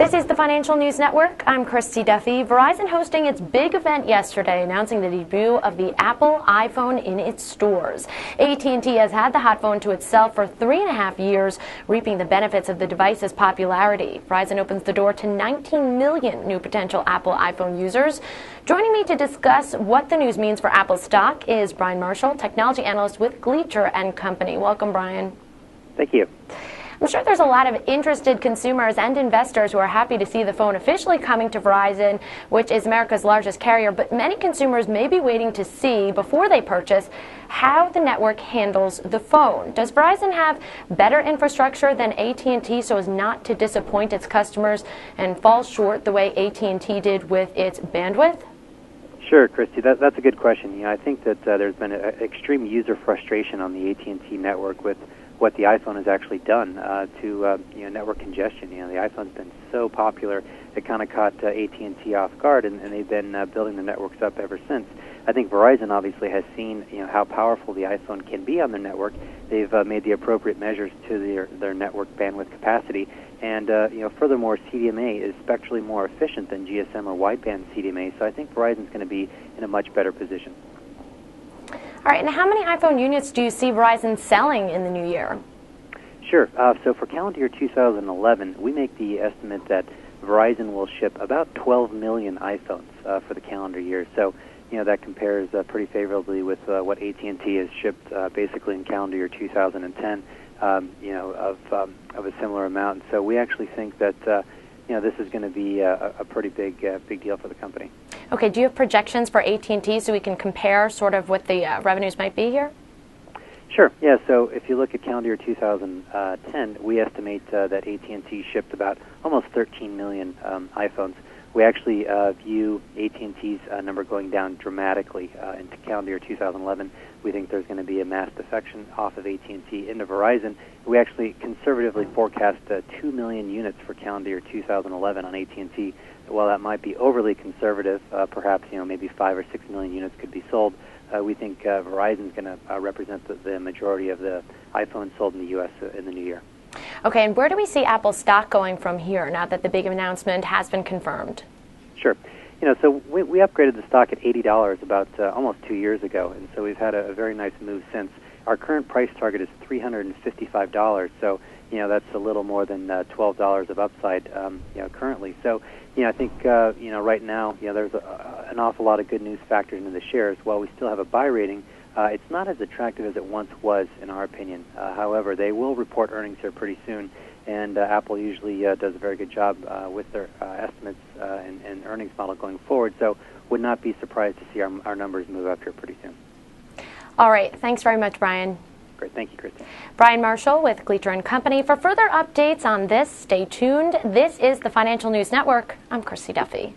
This is the Financial News Network. I'm Christy Duffy. Verizon hosting its big event yesterday, announcing the debut of the Apple iPhone in its stores. AT&T has had the hot phone to itself for 3.5 years, reaping the benefits of the device's popularity. Verizon opens the door to 19 million new potential Apple iPhone users. Joining me to discuss what the news means for Apple stock is Brian Marshall, technology analyst with Gleacher Company. Welcome, Brian. Thank you. I'm sure there's a lot of interested consumers and investors who are happy to see the phone officially coming to Verizon, which is America's largest carrier, but many consumers may be waiting to see, before they purchase, how the network handles the phone. Does Verizon have better infrastructure than AT&T so as not to disappoint its customers and fall short the way AT&T did with its bandwidth? Sure, Christy, that's a good question. I think that there's been extreme user frustration on the AT&T network with what the iPhone has actually done to network congestion. The iPhone's been so popular, it kind of caught AT&T off guard, and they've been building the networks up ever since. I think Verizon obviously has seen how powerful the iPhone can be on their network. They've made the appropriate measures to their network bandwidth capacity, and furthermore, CDMA is spectrally more efficient than GSM or wideband CDMA. So I think Verizon's going to be in a much better position. All right, and how many iPhone units do you see Verizon selling in the new year? Sure. So for calendar year 2011, we make the estimate that Verizon will ship about 12 million iPhones for the calendar year. So, that compares pretty favorably with what AT&T has shipped basically in calendar year 2010, of a similar amount. So we actually think that this is going to be a pretty big deal for the company. Okay, do you have projections for AT&T so we can compare sort of what the revenues might be here? Sure. Yeah, so if you look at calendar year 2010, we estimate that AT&T shipped about almost 13 million iPhones. We actually view AT&T's number going down dramatically into calendar year 2011. We think there's going to be a mass defection off of AT&T into Verizon. We actually conservatively forecast 2 million units for calendar year 2011 on AT&T. While that might be overly conservative, perhaps maybe 5 or 6 million units could be sold. We think Verizon's going to represent the majority of the iPhones sold in the U.S. In the new year. Okay, and where do we see Apple stock going from here now that the big announcement has been confirmed? Sure. So we upgraded the stock at $80 about almost 2 years ago, and so we've had a very nice move since. Our current price target is $355, so that's a little more than $12 of upside currently. So I think right now there's an awful lot of good news factored into the shares. While we still have a buy rating, it's not as attractive as it once was, in our opinion. However, they will report earnings here pretty soon, and Apple usually does a very good job with their estimates and earnings model going forward. So would not be surprised to see our numbers move up here pretty soon. All right. Thanks very much, Brian. Great. Thank you, Christy. Brian Marshall with Gleacher Company. For further updates on this, stay tuned. This is the Financial News Network. I'm Christy Duffy.